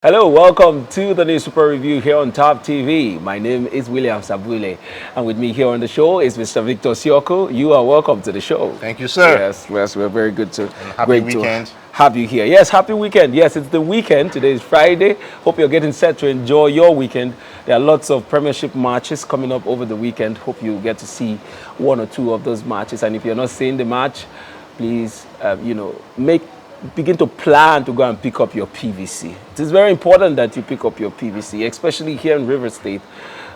Hello, welcome to the Newspaper Review here on Top TV. My name is William Sabule, and with me here on the show is Mr. Victor Sioko. You are welcome to the show. Thank you, sir. Yes, we're very good to. And happy weekend. To have you here. Yes, happy weekend. Yes, it's the weekend. Today is Friday. Hope you're getting set to enjoy your weekend. There are lots of Premiership matches coming up over the weekend. Hope you get to see one or two of those matches. And if you're not seeing the match, please, begin to plan to go and pick up your PVC. It is very important that you pick up your PVC, especially here in River State.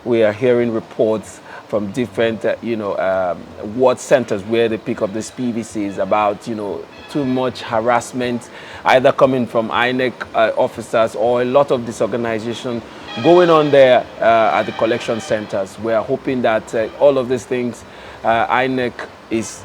We are hearing reports from different, ward centers where they pick up these PVCs about, too much harassment, either coming from INEC officers or a lot of disorganization going on there at the collection centers. We are hoping that all of these things, INEC is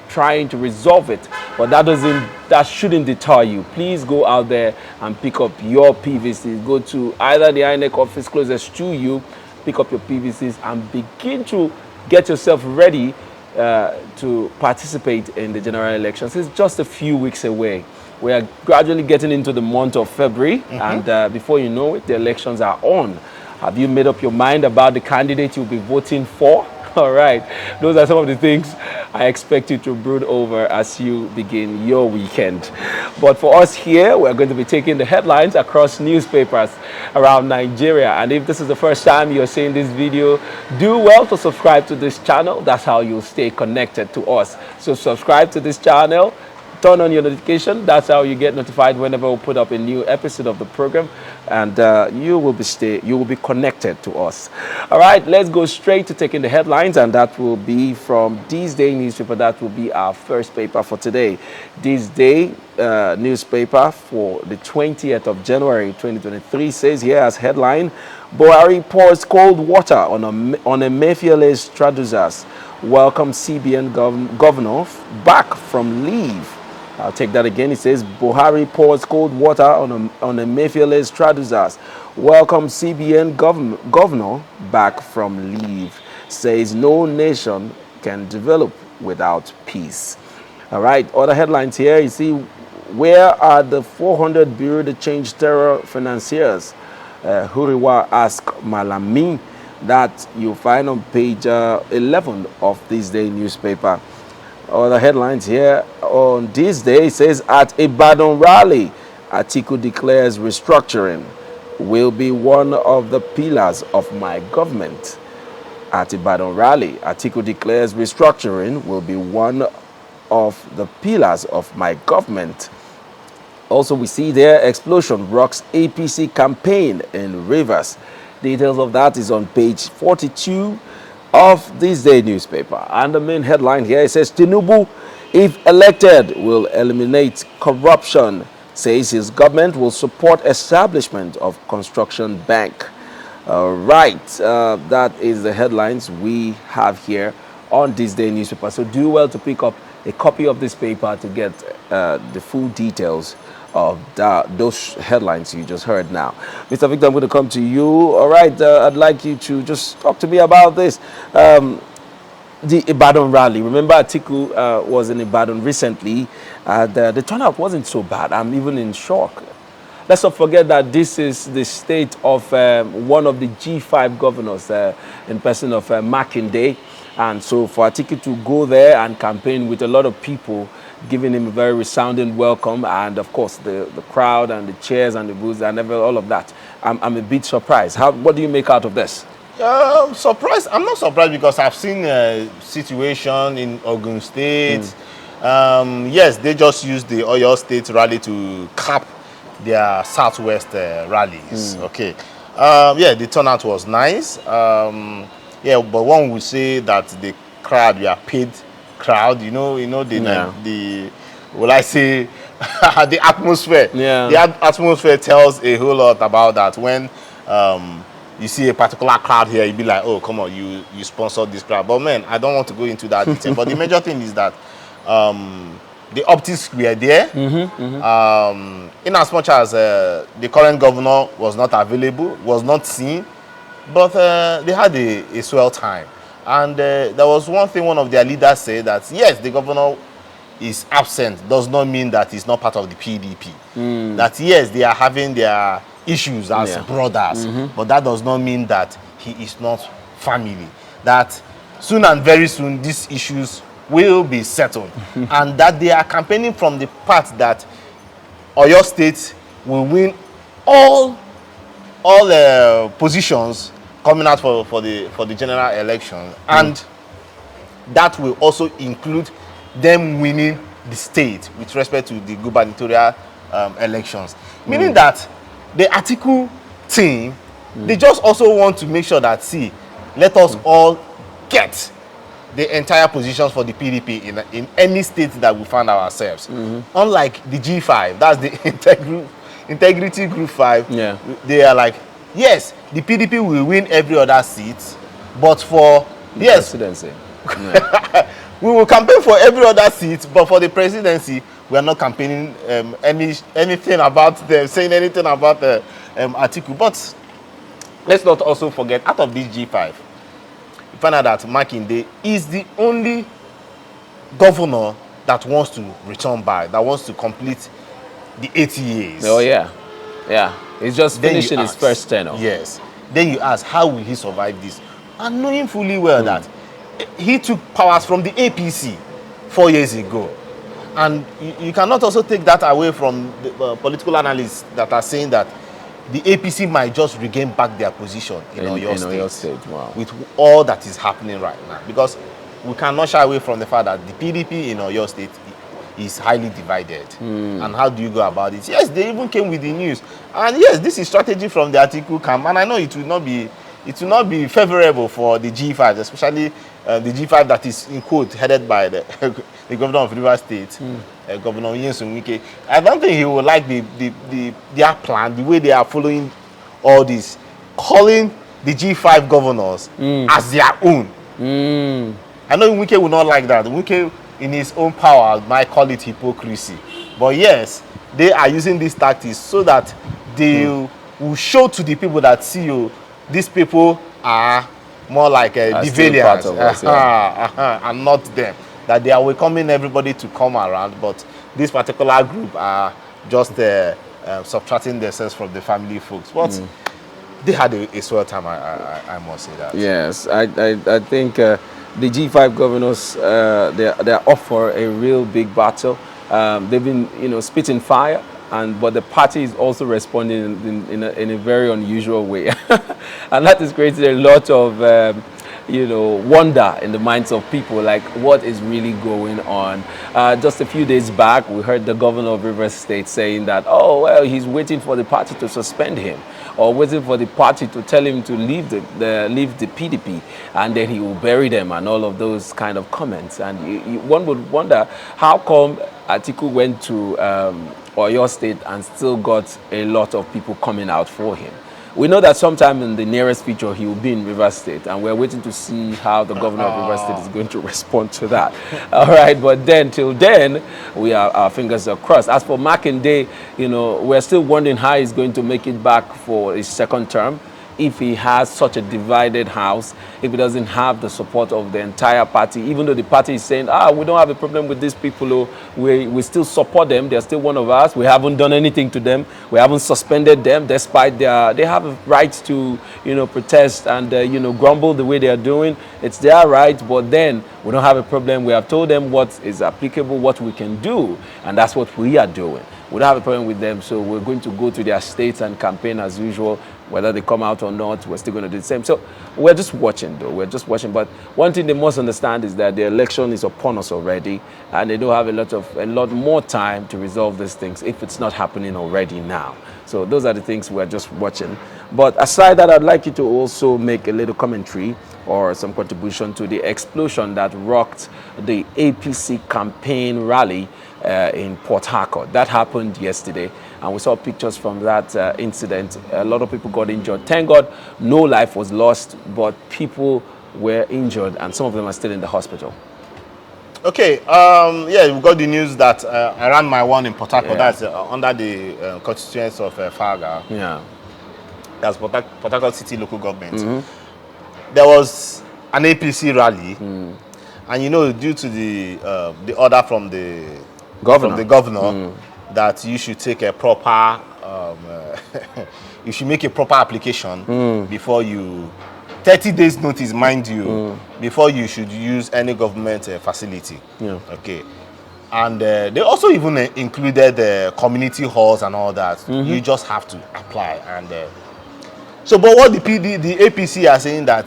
trying to resolve it, but that shouldn't deter you. Please go out there and pick up your PVCs. Go to either the INEC office closest to you, pick up your PVCs, and begin to get yourself ready to participate in the general elections. It's just a few weeks away. We are gradually getting into the month of February, and before you know it, the elections are on. Have you made up your mind about the candidate you'll be voting for? All right, those are some of the things I expect you to brood over as you begin your weekend. But for us here, we're going to be taking the headlines across newspapers around Nigeria. And if this is the first time you're seeing this video, do well to subscribe to this channel. That's how you'll stay connected to us. So subscribe to this channel. Turn on your notification. That's how you get notified whenever we put up a new episode of the program, and you will be connected to us. All right, let's go straight to taking the headlines, and that will be from This Day newspaper. That will be our first paper for today. This Day newspaper for the 20th of January 2023 says here as headline: Buhari pours cold water on Emefiele's trousers. Welcome CBN governor back from leave. I'll take that again. It says Buhari pours cold water on Emefiele's trousers. Welcome CBN governor back from leave. Says no nation can develop without peace. All right. Other headlines here. You see, where are the 400 Bureau de Change terror financiers? Huriwa asked Malami. That you'll find on page 11 of This Day newspaper. Other headlines here on This Day says at Ibadan rally, Atiku declares restructuring will be one of the pillars of my government. At Ibadan rally, Atiku declares restructuring will be one of the pillars of my government. Also, we see there explosion rocks APC campaign in Rivers. Details of that is on page 42 of This Day newspaper. And the main headline here, it says Tinubu, if elected, will eliminate corruption. Says his government will support establishment of construction bank. Right, that is the headlines we have here on This Day newspaper. So do well to pick up a copy of this paper to get the full details of those headlines you just heard now. Mr. Victor, I'm going to come to you. All right, I'd like you to just talk to me about this. The Ibadan rally. Remember, Atiku was in Ibadan recently. The turnout wasn't so bad. I'm even in shock. Let's not forget that this is the state of one of the G5 governors in person of Makinde. And so for Atiku to go there and campaign with a lot of people, giving him a very resounding welcome, and of course the crowd and the chairs and the booths and all of that, I'm a bit surprised. What do you make out of this? Surprised? I'm not surprised because I've seen a situation in Ogun State. Yes, they just used the Oyo State rally to cap their Southwest rallies. Okay. Yeah, the turnout was nice. Yeah, but one would say that the crowd were paid crowd, the will I say the atmosphere. Yeah. The atmosphere tells a whole lot about that. When you see a particular crowd here, you'd be like, oh, come on, you sponsored this crowd. But man, I don't want to go into that detail. But the major thing is that the optics were there. In as much as the current governor was not available, was not seen, but they had a swell time. And there was one thing one of their leaders said, that yes, the governor is absent does not mean that he's not part of the PDP. That yes, they are having their issues as brothers, but that does not mean that he is not family. That soon and very soon these issues will be settled, and that they are campaigning from the part that Oyo State will win all positions coming out for the general election, and that will also include them winning the state with respect to the gubernatorial elections. Meaning that the Atiku team, they just also want to make sure that, see, let us all get the entire positions for the PDP in any state that we find ourselves. Unlike the G5, that's the Integrity Group 5, they are like, yes, the PDP will win every other seat, but for, presidency. we will campaign for every other seat, but for the presidency, we are not campaigning anything about them, saying anything about Atiku. But let's not also forget, out of this G5, you find out that Makinde is the only governor that wants to return back, that wants to complete the 8 years. Oh, yeah. Yeah. He's just finishing his first tenure. Yes. Then you ask, how will he survive this? And knowing fully well that he took powers from the APC 4 years ago. And you cannot also take that away from the political analysts that are saying that the APC might just regain back their position in Oyo State. Wow. With all that is happening right now. Because we cannot shy away from the fact that the PDP in Oyo State is highly divided. And how do you go about it? Yes, they even came with the news. And yes, this is strategy from the Atiku camp. And I know it will not be favorable for the G5, especially the G5 that is, in quote, headed by the governor of Rivers State, Governor Nyesom Wike. I don't think he would like their plan, the way they are following all this, calling the G5 governors as their own. I know Wike will not like that. Wike, in his own power, might call it hypocrisy. But yes, they are using these tactics so that they will show to the people that, see you, these people are more like the valiant, and not them. That they are welcoming everybody to come around, but this particular group are just subtracting themselves from the family folks. But they had a swell time, I must say that. Yes, I think the G5 governors, they're up for a real big battle. They've been, spitting fire. But the party is also responding in a very unusual way. And that has created a lot of, wonder in the minds of people, like what is really going on. Just a few days back, we heard the governor of Rivers State saying that, oh, well, he's waiting for the party to suspend him, or waiting for the party to tell him to leave the PDP, and then he will bury them, and all of those kind of comments. And one would wonder, how come Atiku went to Oyo State and still got a lot of people coming out for him? We know that sometime in the nearest future he will be in Rivers State, and we're waiting to see how the governor of Rivers State is going to respond to that. All right, but then, till then, our fingers are crossed. As for Makinde, we're still wondering how he's going to make it back for his second term. If he has such a divided house, if he doesn't have the support of the entire party, even though the party is saying, we don't have a problem with these people, we still support them, they're still one of us, we haven't done anything to them, we haven't suspended them, despite they have a right to, protest and, grumble the way they are doing. It's their right, but then we don't have a problem. We have told them what is applicable, what we can do, and that's what we are doing. We don't have a problem with them, so we're going to go to their states and campaign as usual. Whether they come out or not, we're still going to do the same. So we're just watching, though. We're just watching. But one thing they must understand is that the election is upon us already, and they don't have a lot more time to resolve these things if it's not happening already now. So those are the things we're just watching. But aside that, I'd like you to also make a little commentary or some contribution to the explosion that rocked the APC campaign rally in Port Harcourt. That happened yesterday, and we saw pictures from that incident. A lot of people got injured. Thank God no life was lost, but people were injured, and some of them are still in the hospital. Okay, we got the news that I ran my one in Port Harcourt. That's under the constituency of Faga. Yeah. That's Port Harcourt City local government. There was an APC rally, and due to the order from the governor, that you should take a proper you should make a proper application before you 30 days notice, mind you, before you should use any government facility. Yeah. Okay. And they also even included community halls and all that. You just have to apply. And so, but what the APC are saying that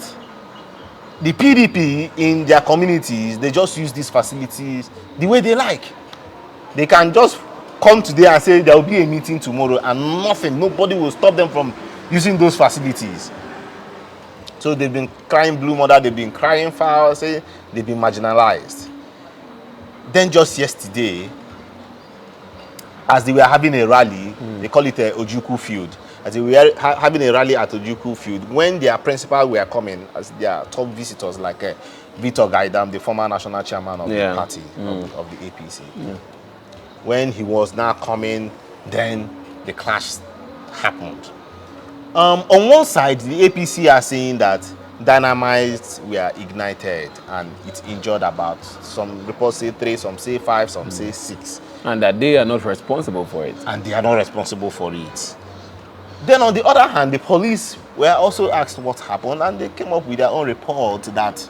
the PDP in their communities, they just use these facilities the way they like. They can just come today and say there will be a meeting tomorrow and nobody will stop them from using those facilities. So they've been crying blue mother, they've been crying foul, say they've been marginalized. Then just yesterday, as they were having a rally, they call it a Ojukwu Field. As they were having a rally at Ojukwu Field, when their principal were coming as their top visitors, like Victor Gaidam, the former national chairman of the party, of the APC. Yeah. When he was now coming, then the clash happened. On one side, the APC are saying that dynamites were ignited and it injured about, some reports say 3, some say 5, some say 6. And that they are not responsible for it. And they are not responsible for it. Then on the other hand, the police were also asked what happened, and they came up with their own report that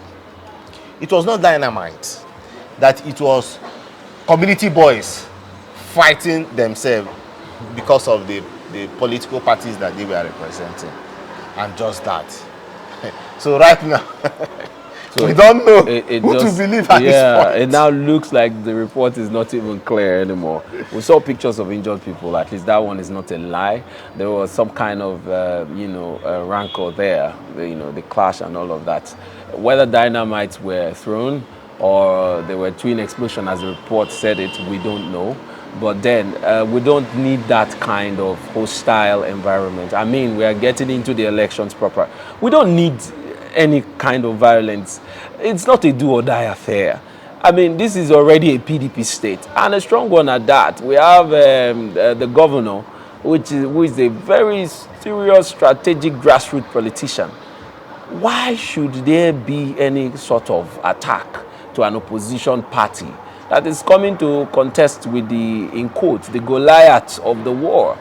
it was not dynamite, that it was community boys fighting themselves because of the political parties that they were representing. And just that. So right now, so we don't know who to believe at this point. It now looks like the report is not even clear anymore. We saw pictures of injured people. At least that one is not a lie. There was some kind of, rancor there, the clash and all of that. Whether dynamites were thrown or there were twin explosions, as the report said it, we don't know. But then we don't need that kind of hostile environment. I mean, we are getting into the elections proper. We don't need any kind of violence. It's not a do or die affair. I mean, this is already a PDP state, and a strong one at that. We have the governor, who is a very serious strategic grassroots politician. Why should there be any sort of attack to an opposition party that is coming to contest with in quotes, the Goliath of the war?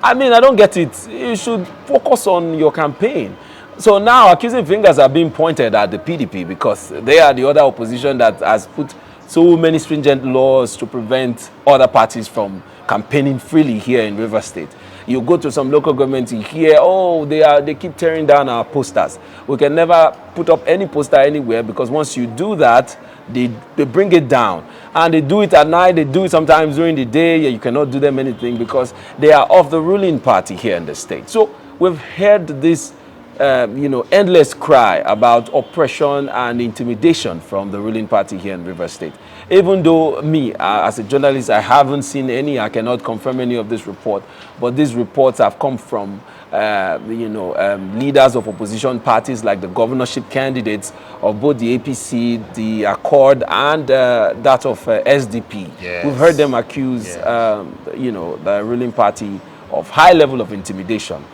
I mean, I don't get it. You should focus on your campaign. So now accusing fingers are being pointed at the PDP because they are the other opposition that has put so many stringent laws to prevent other parties from campaigning freely here in Rivers State. You go to some local governments, you hear, they keep tearing down our posters. We can never put up any poster anywhere because once you do that, they bring it down. And they do it at night, they do it sometimes during the day. You cannot do them anything because they are of the ruling party here in the state. So we've heard this endless cry about oppression and intimidation from the ruling party here in Rivers State. Even though me, as a journalist, I haven't seen any, I cannot confirm any of this report, but these reports have come from, leaders of opposition parties like the governorship candidates of both the APC, the Accord, and that of SDP. Yes. We've heard them accuse, the ruling party of high level of intimidation.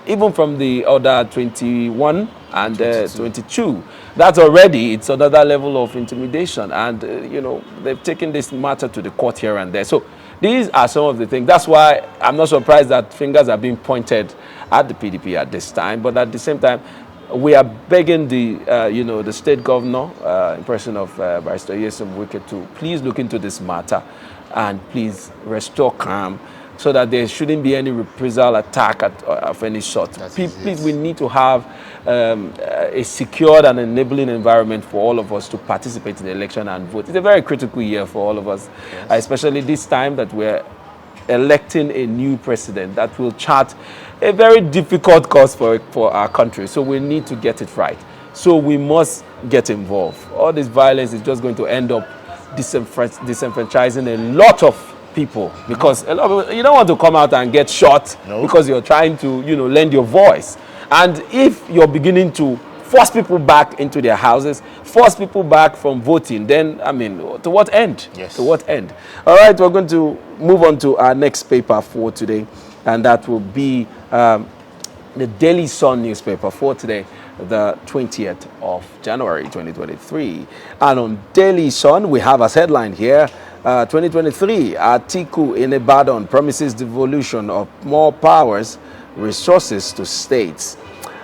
Even from the other 21 and 22. That's already, it's another level of intimidation. And, they've taken this matter to the court here and there. So these are some of the things. That's why I'm not surprised that fingers are being pointed at the PDP at this time. But at the same time, we are begging the state governor, in person of Barrister Yesom Wike, to please look into this matter and please restore calm, so that there shouldn't be any reprisal attack of any sort. Please, we need to have a secured and enabling environment for all of us to participate in the election and vote. It's a very critical year for all of us, especially this time that we're electing a new president that will chart a very difficult course for our country. So we need to get it right. So we must get involved. All this violence is just going to end up disenfranchising a lot of people, because a lot of people, you don't want to come out and get shot because you're trying to lend your voice. And if you're beginning to force people back into their houses, force people back from voting, then to what end? Yes. To what end? All right, we're going to move on to our next paper for today, and that will be the Daily Sun newspaper for today, the 20th of January 2023. And on Daily Sun, we have as headline here, 2023, Atiku in Ibadan promises devolution of more powers, resources to states.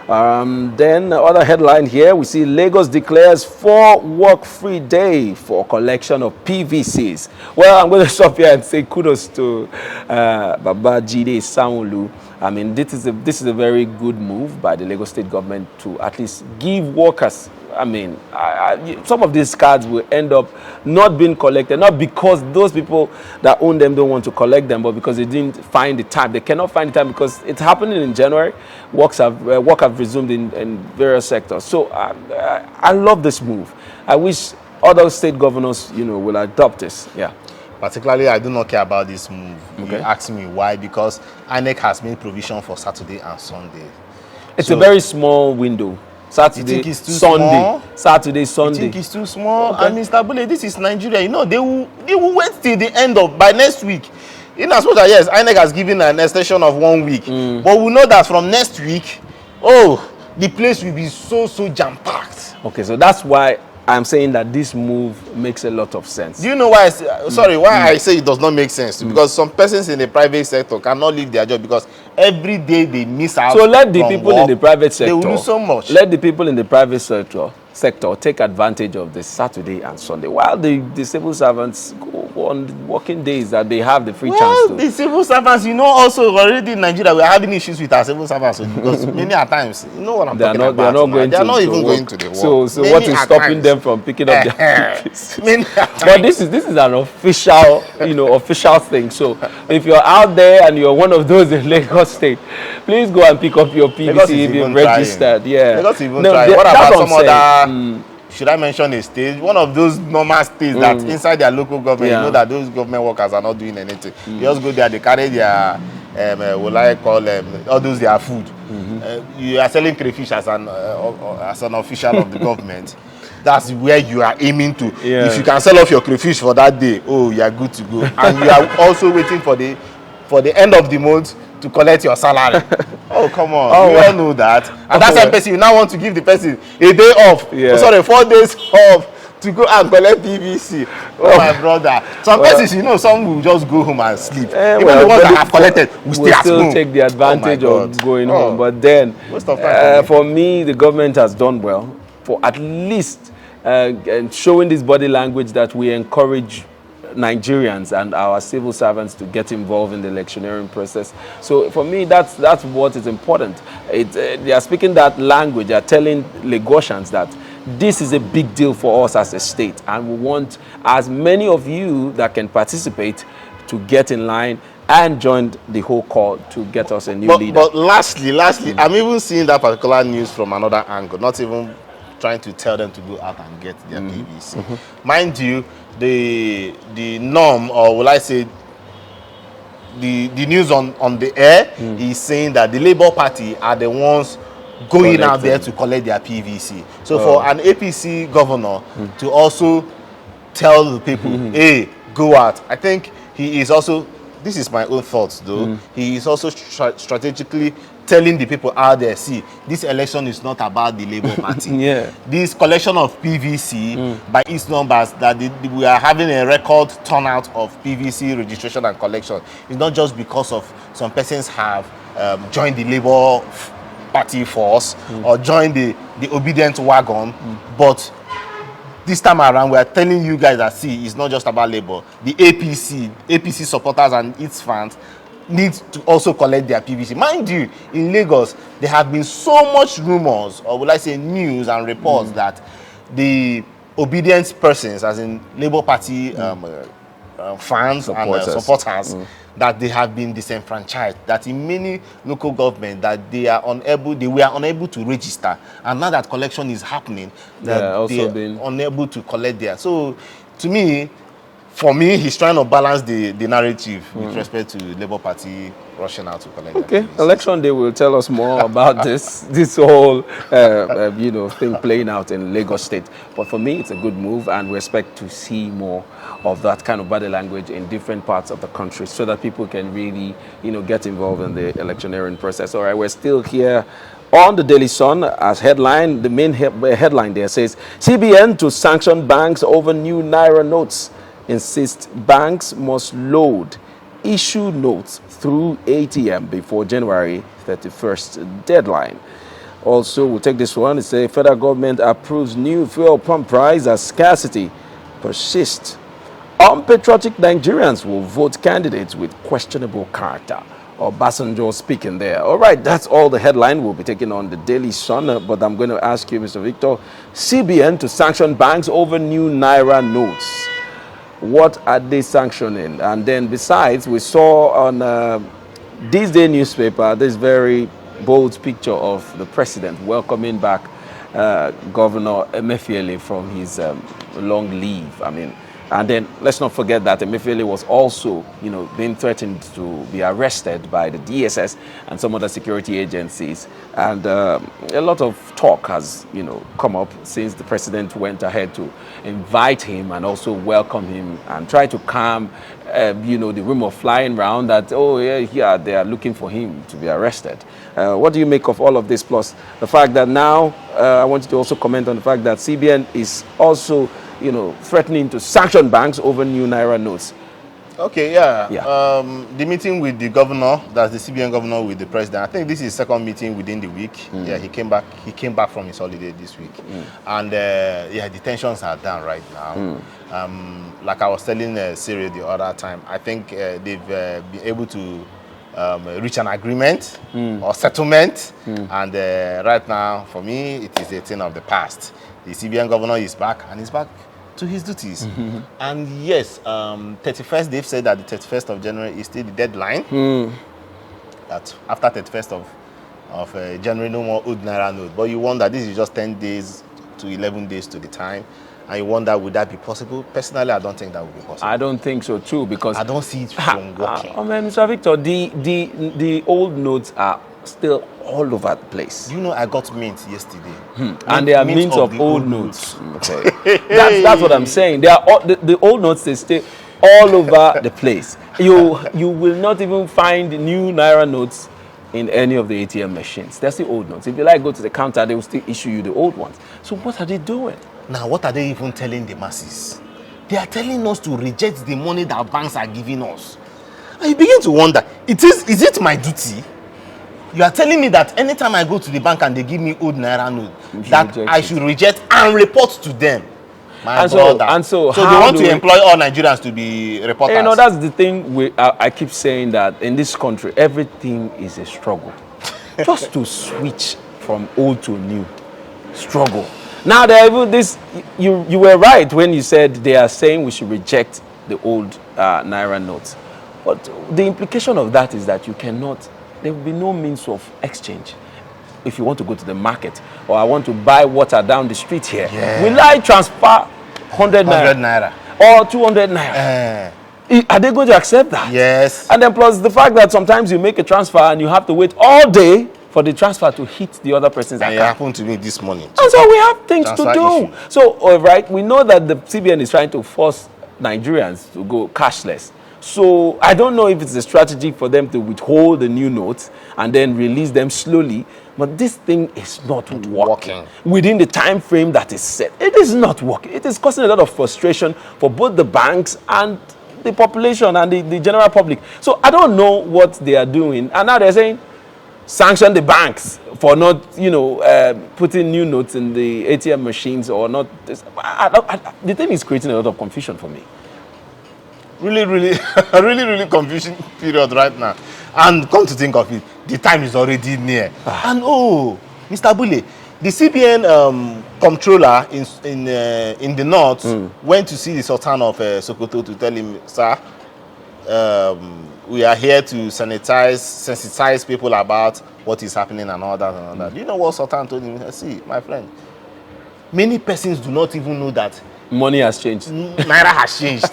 Then other headline here, we see Lagos declares 4 work-free day for collection of PVCs. Well, I'm going to stop here and say kudos to Babajide Sanwo-Olu. I mean, this is a very good move by the Lagos State government to at least give workers. I mean, some of these cards will end up not being collected, not because those people that own them don't want to collect them, but because they didn't find the time. They cannot find the time because it's happening in January. Work have resumed in various sectors. So I love this move. I wish other state governors, will adopt this. Yeah. Particularly, I do not care about this move. Okay. You ask me why? Because INEC has made provision for Saturday and Sunday. It's a very small window. Saturday, you think it's too Sunday. Small? Saturday, Sunday. You think it's too small? Okay. And Mr. Bule, this is Nigeria. They will wait till the end of by next week. In as much as yes, INEC has given an extension of 1 week, but we know that from next week, the place will be so jam-packed. Okay, so that's why I'm saying that this move makes a lot of sense. Do you know why? I say it does not make sense? Because some persons in the private sector cannot leave their job because every day they miss out. So let the people in the private sector. They will lose so much. Let the people in the private sector take advantage of the Saturday and Sunday, while the civil servants go on working days that they have the free chance to. The civil servants, also already in Nigeria, we are having issues with our civil servants because many a times, you know what I'm talking about. They are not even going to the work. So what is stopping them from picking up their PVCs? But this is an official, official thing. So if you're out there and you're one of those in Lagos State, please go and pick up your PVC if you've registered. Yeah. Lagos even trying. What about some other? Should I mention a state? One of those normal states that inside their local government, you know that those government workers are not doing anything. They just go there, they carry their, all those their food. You are selling crayfish as an official of the government. That's where you are aiming to. Yeah. If you can sell off your crayfish for that day, you are good to go. And you are also waiting for the end of the month to collect your salary. Come on. You all know that. And that's why person, you now want to give the person a day off. Yeah. 4 days off to go and collect PVC. My brother. Some persons, some will just go home and sleep. Even the ones that have collected will stay at home. Take the advantage of going home. But then, for me, the government has done well for at least showing this body language that we encourage Nigerians and our civil servants to get involved in the electioneering process. So for me, that's what is important. They are speaking that language. They are telling Lagosians that this is a big deal for us as a state, and we want as many of you that can participate to get in line and join the whole call to get us a new leader. But lastly, I'm even seeing that particular news from another angle, not even trying to tell them to go out and get their PVC. Mind you, the norm, or will I say the news on the air is saying that the Labour Party are the ones going out there to collect their PVC. So for an APC governor to also tell the people, hey, go out, I think he is also, this is my own thoughts though, he is also strategically telling the people out there, see, this election is not about the Labour Party. This collection of PVC, by its numbers, that we are having a record turnout of PVC registration and collection. It's not just because of some persons have joined the Labour Party force or joined the obedient wagon, but this time around, we are telling you guys that, see, it's not just about Labour. The APC supporters and its fans need to also collect their PVC. Mind you, in Lagos, there have been so much rumors, or will I say news and reports, that the obedient persons, as in Labour Party fans and supporters, that they have been disenfranchised, that in many local government that they were unable to register, and now that collection is happening, that they are unable to collect there. So, to me, for me, he's trying to balance the narrative with respect to Labour Party rushing out to collect. Okay, election day will tell us more about this whole thing playing out in Lagos State. But for me, it's a good move, and we expect to see more of that kind of body language in different parts of the country, so that people can really get involved in the electioneering process. All right, we're still here on the Daily Sun as headline. The main headline there says CBN to sanction banks over new Naira notes. insists banks must load issue notes through ATM before January 31st deadline. Also, we'll take this one. It says federal government approves new fuel pump price as scarcity persists. Unpatriotic Nigerians will vote candidates with questionable character. Obasanjo speaking there. All right, that's all the headline we'll be taking on the Daily Sun. But I'm going to ask you, Mr. Victor, CBN to sanction banks over new Naira notes. What are they sanctioning? And then besides, we saw on this day newspaper this very bold picture of the president welcoming back Governor Emefiele from his long leave. I mean, and then let's not forget that Emefiele was also, being threatened to be arrested by the DSS and some other security agencies. And a lot of talk has, come up since the president went ahead to invite him and also welcome him and try to calm, the rumor flying around that, oh, yeah, they are looking for him to be arrested. What do you make of all of this? Plus the fact that now, I want you to also comment on the fact that CBN is also threatening to sanction banks over new Naira notes. Okay, yeah. The meeting with the governor, that's the CBN governor with the president, I think this is his second meeting within the week. Yeah, he came back from his holiday this week. And the tensions are down right now. Like I was telling Siri the other time, I think they've been able to reach an agreement or settlement. And right now, for me, it is a thing of the past. The CBN governor is back, and he's back to his duties. And yes, 31st, they've said that the 31st of January is still the deadline. That after 31st of January, no more old Naira note. But you wonder, this is just 10 days to 11 days to the time. And you wonder, would that be possible? Personally, I don't think that would be possible. I don't think so too, because I don't see it from working. Mr. Victor, the old notes are still all over the place. You know, I got mint yesterday. And they are mints of old notes. Okay. That's what I'm saying. They are the old notes, they stay all over the place. You will not even find new Naira notes in any of the ATM machines. That's the old notes. If you go to the counter, they will still issue you the old ones. So what are they doing? Now, what are they even telling the masses? They are telling us to reject the money that banks are giving us. And you begin to wonder, is it my duty? You are telling me that anytime I go to the bank and they give me old Naira note, that I should reject and report to them. So they want to employ all Nigerians to be reporters. That's the thing I keep saying, that in this country, everything is a struggle. Just to switch from old to new. Struggle. Now, you were right when you said they are saying we should reject the old Naira notes. But the implication of that is that there will be no means of exchange. If you want to go to the market, or I want to buy water down the street here, will I transfer 100 naira or 200 naira? Are they going to accept that? Yes. And then plus the fact that sometimes you make a transfer and you have to wait all day for the transfer to hit the other person's account. It happened to me this morning. And so we have things to do. Issue. So, all right, we know that the CBN is trying to force Nigerians to go cashless. So I don't know if it's a strategy for them to withhold the new notes and then release them slowly. But this thing is not working within the time frame that is set. It is not working. It is causing a lot of frustration for both the banks and the population and the general public. So I don't know what they are doing. And now they're saying, sanction the banks for not, putting new notes in the ATM machines or not. The thing is creating a lot of confusion for me. Really confusing period right now. And come to think of it, the time is already near. And Mr. Bule, the CBN comptroller in the north went to see the Sultan of Sokoto to tell him, sir, we are here to sensitize people about what is happening and all that and all that. Do you know what Sultan told him? See, my friend, many persons do not even know that money has changed. Naira has changed.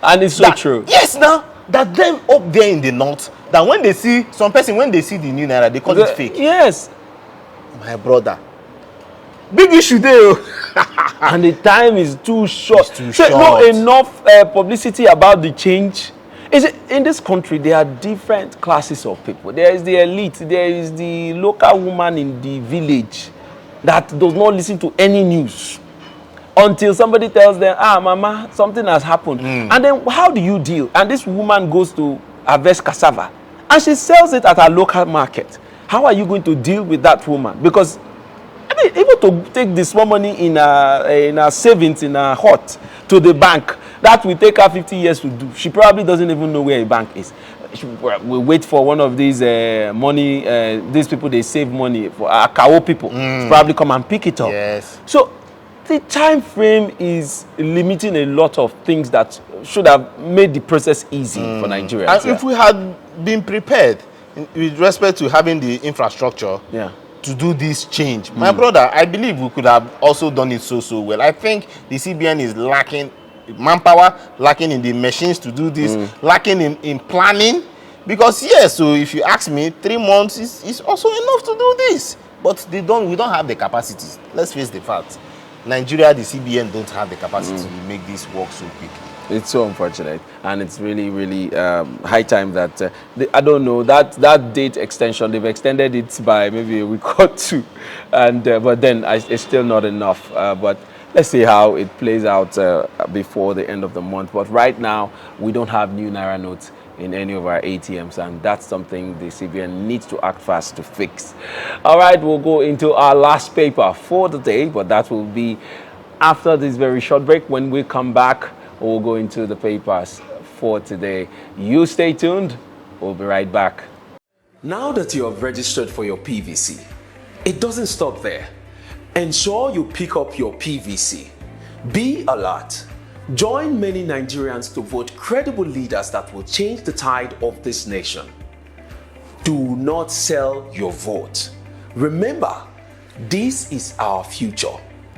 And it's so true. Yes, now that them up there in the north, that when they see the new Naira, they call it fake. Yes. My brother. Big issue there. And the time is too short. It's too short. Not enough publicity about the change. In this country, there are different classes of people. There is the elite. There is the local woman in the village that does not listen to any news. until somebody tells them, mama, something has happened. And then how do you deal? And this woman goes to harvest cassava and she sells it at her local market. How are you going to deal with that woman? Because I mean, even to take the small money in her savings in her hut to the bank, that will take her 50 years to do. She probably doesn't even know where a bank is. She will wait for one of these these people, they save money for Akawo people to probably come and pick it up. Yes. So the time frame is limiting a lot of things that should have made the process easy for Nigerians. And if we had been prepared with respect to having the infrastructure to do this change, my brother, I believe we could have also done it so well. I think the CBN is lacking manpower, lacking in the machines to do this, lacking in planning. Because yes, so if you ask me, 3 months is also enough to do this. But we don't have the capacity. Let's face the fact. Nigeria, the CBN don't have the capacity to make this work so quickly. It's so unfortunate, and it's really, really high time that I don't know that date extension. They've extended it by maybe a week or two, and but then it's still not enough. But let's see how it plays out before the end of the month. But right now, we don't have new Naira notes in any of our ATMs, and that's something the CBN needs to act fast to fix. All right, we'll go into our last paper for the day, but that will be after this very short break. When we come back, we'll go into the papers for today. You stay tuned. We'll be right back. Now that you have registered for your PVC, it doesn't stop there. Ensure you pick up your PVC. Be alert. Join many Nigerians to vote credible leaders that will change the tide of this nation. Do not sell your vote. Remember, this is our future.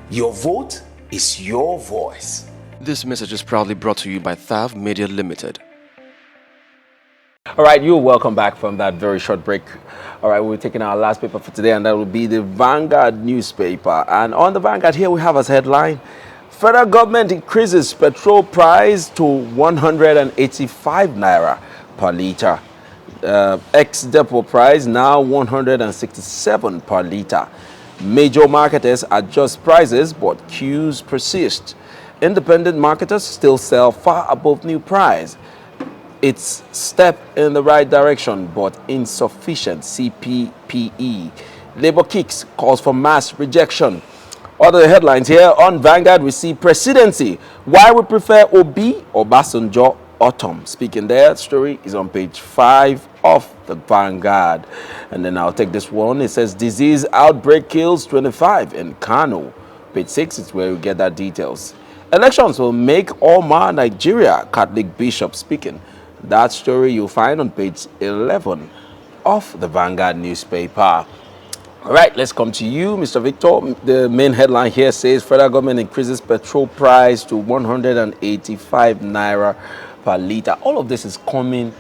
Your vote is your voice. This message is proudly brought to you by Thav Media Limited. All right, you're welcome back from that very short break. All right, we're taking our last paper for today, and that will be the Vanguard newspaper. And on the Vanguard here, we have as headline, Federal government increases petrol price to 185 naira per litre. Ex-depot price now 167 per litre. Major marketers adjust prices, but queues persist. Independent marketers still sell far above new price. It's step in the right direction, but insufficient. CPPE. Labour kicks, calls for mass rejection. Other headlines here on Vanguard, we see presidency. Why we prefer Obi or Obasanjo autumn. Speaking there, story is on page 5 of the Vanguard. And then I'll take this one. It says disease outbreak kills 25 in Kano. Page 6 is where we get that details. Elections will make Oma Nigeria, Catholic bishop speaking. That story you'll find on page 11 of the Vanguard newspaper. All right, let's come to you, Mr. Victor. The main headline here says federal government increases petrol price to 185 naira per litre. All of this is coming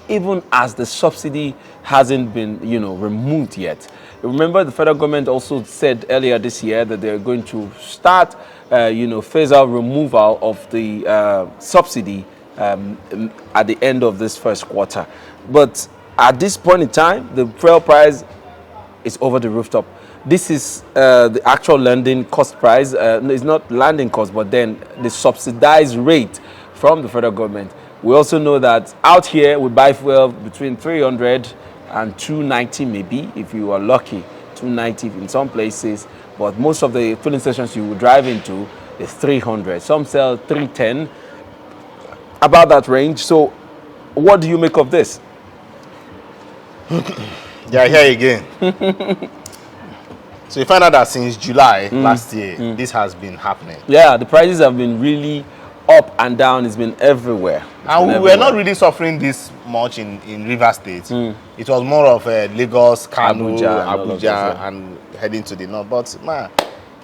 even as the subsidy hasn't been, removed yet. Remember, the federal government also said earlier this year that they're going to start, phase out removal of the subsidy at the end of this first quarter. But at this point in time, the fuel price is over the rooftop. This is the actual landing cost price. It's not landing cost, but then the subsidized rate from the federal government. We also know that out here we buy fuel between 300 and 290 maybe, if you are lucky, 290 in some places. But most of the filling stations you will drive into is 300. Some sell 310, about that range. So what do you make of this? Yeah, here again. So you find out that since July last year, this has been happening. Yeah, the prices have been really up and down. It's been everywhere. And we were not really suffering this much in River State. It was more of Lagos, Kano, Abuja, and heading to the north. But man,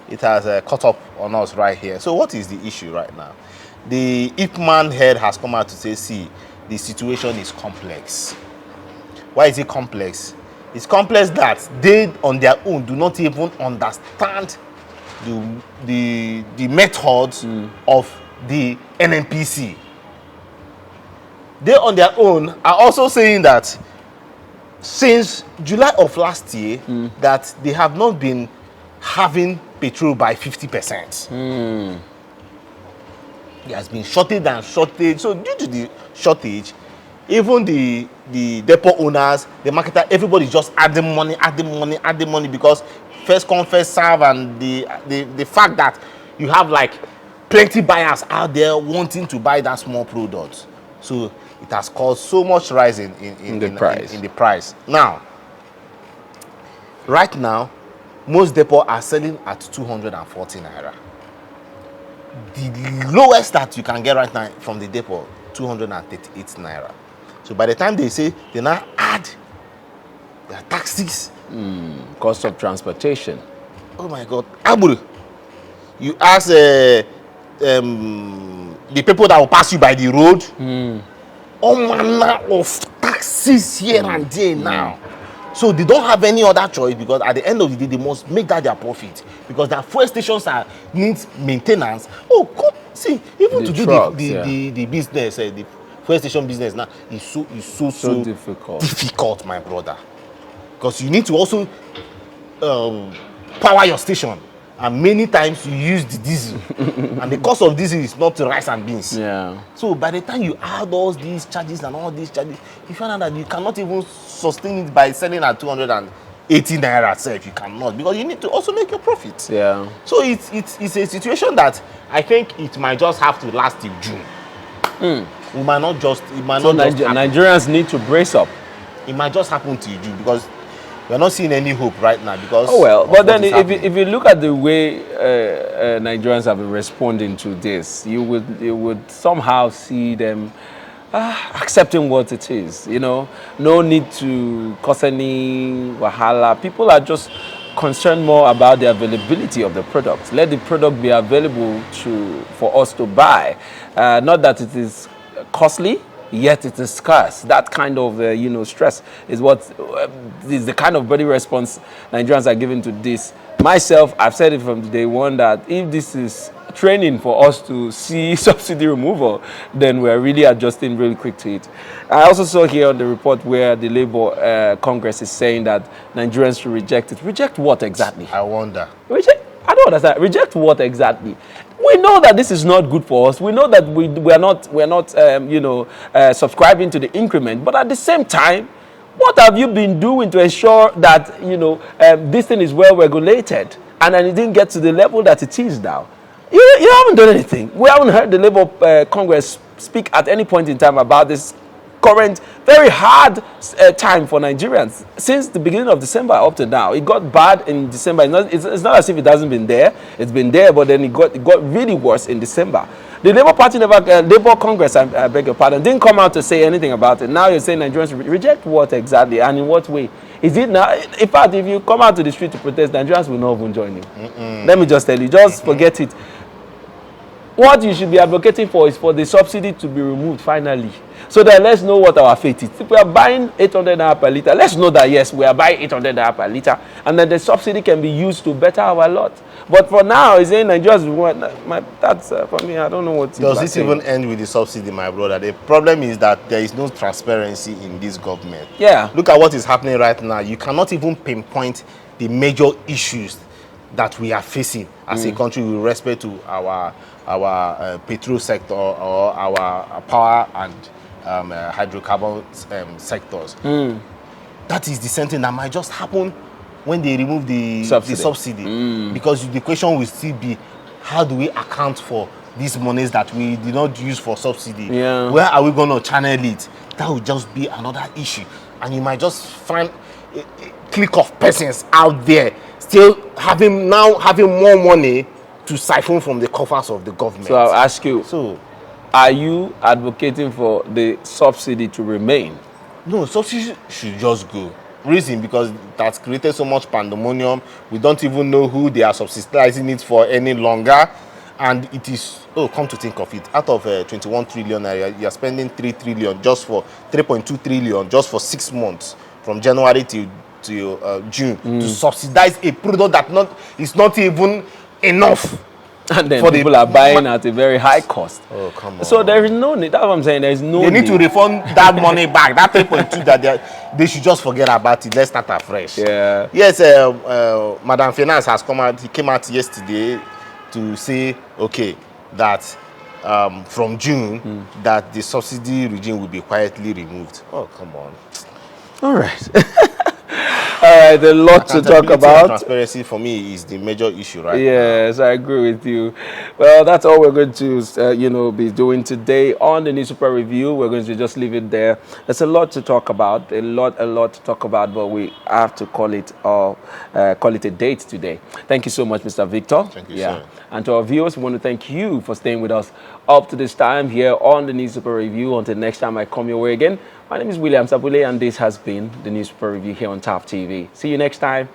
it has caught up on us right here. So what is the issue right now? The Ipman head has come out to say, see, the situation is complex. Why is it complex? It's complex that they on their own do not even understand the methods of the NNPC. They on their own are also saying that since July of last year that they have not been having petrol by 50%. There has been shortage and shortage. So due to the shortage, even the depot owners, the marketer, everybody just adding money because first come first serve, and the fact that you have like plenty buyers out there wanting to buy that small product. So it has caused so much rise in the price. Now, right now, most depots are selling at 240 naira. The lowest that you can get right now from the depot, 238 naira. So by the time they say they now add their taxes, cost of transportation. Oh my God, Aburu, you ask the people that will pass you by the road, all manner of taxes here and there now. So they don't have any other choice, because at the end of the day, they must make that their profit, because their fuel stations need maintenance. Oh, God, see, even The to trucks, do the business, the fuel station business now is so difficult, my brother, because you need to also power your station, and many times you use the diesel, and the cost of diesel is not rice and beans. Yeah. So by the time you add all these charges and all these charges, you find out that you cannot even sustain it by selling at 280 naira itself. You cannot, because you need to also make your profit. Yeah. So it's a situation that I think it might just have to last till June. It might not just. It might So not just. Nigerians need to brace up. It might just happen till June, because we're not seeing any hope right now. Because but then if you look at the way Nigerians have been responding to this, you would somehow see them accepting what it is. You know, no need to cause any wahala. People are just concerned more about the availability of the product. Let the product be available for us to buy. Not that it is costly, yet it is scarce. That kind of stress is what is the kind of body response Nigerians are giving to this. Myself, I've said it from day one that if this is training for us to see subsidy removal, then we're really adjusting really quick to it. I also saw here on the report where the Labour Congress is saying that Nigerians should reject it. Reject what exactly? I wonder. I don't understand. Reject what exactly? We know that this is not good for us. We know that we're not subscribing to the increment. But at the same time, what have you been doing to ensure that this thing is well regulated, and then it didn't get to the level that it is now? You haven't done anything. We haven't heard the Labour Congress speak at any point in time about this current very hard time for Nigerians since the beginning of December up to now. It got bad in December. It's not as if it hasn't been there. It's been there, but then it got really worse in December. The Labour Party Labour Congress, I beg your pardon, didn't come out to say anything about it. Now you're saying Nigerians reject what exactly, and in what way? Is it now? In fact, if you come out to the street to protest, Nigerians will not even join you. Let me just tell you, just forget it. What you should be advocating for is for the subsidy to be removed finally, so that let's know what our fate is. If we are buying 800 naira per litre, let's know that yes, we are buying 800 naira per litre, and then the subsidy can be used to better our lot. But for now, it's saying Nigerians, that's for me. I don't know what. Does this even end with the subsidy, my brother? The problem is that there is no transparency in this government. Yeah. Look at what is happening right now. You cannot even pinpoint the major issues that we are facing as a country with respect to our petrol sector or our power and hydrocarbon sectors. That is the same thing that might just happen when they remove the subsidy. Because the question will still be, how do we account for these monies that we did not use for subsidy? Yeah. Where are we going to channel it? That will just be another issue. And you might just find a clique of persons out there still having more money to siphon from the coffers of the government. So I'll ask you, are you advocating for the subsidy to remain? No, subsidy should just go. Reason, because that's created so much pandemonium. We don't even know who they are subsidizing it for any longer. And it is, come to think of it, out of 21 trillion, you are spending 3 trillion just for 3.2 trillion just for 6 months from January to June to subsidize a product that is not even enough. And then people are buying at a very high cost. Oh, come on. So there is no need. That's what I'm saying. There is no need. They need to refund that money back. That 3.2 that they should just forget about it. Let's start afresh. Yeah. Yes, Madam Finance has come out. He came out yesterday to say, okay, that from June that the subsidy regime will be quietly removed. Oh, come on. All right. All right, a lot to talk Accountability and about. transparency for me is the major issue right now. Yes, I agree with you. Well, that's all we're going to, be doing today on the newspaper review. We're going to just leave it there. There's a lot to talk about, a lot to talk about, but we have to call it a date today. Thank you so much, Mr. Victor. Thank you, sir. And to our viewers, we want to thank you for staying with us up to this time here on the newspaper review. Until next time I come your way again, my name is William Sabule, and this has been the newspaper review here on TAF TV. See you next time.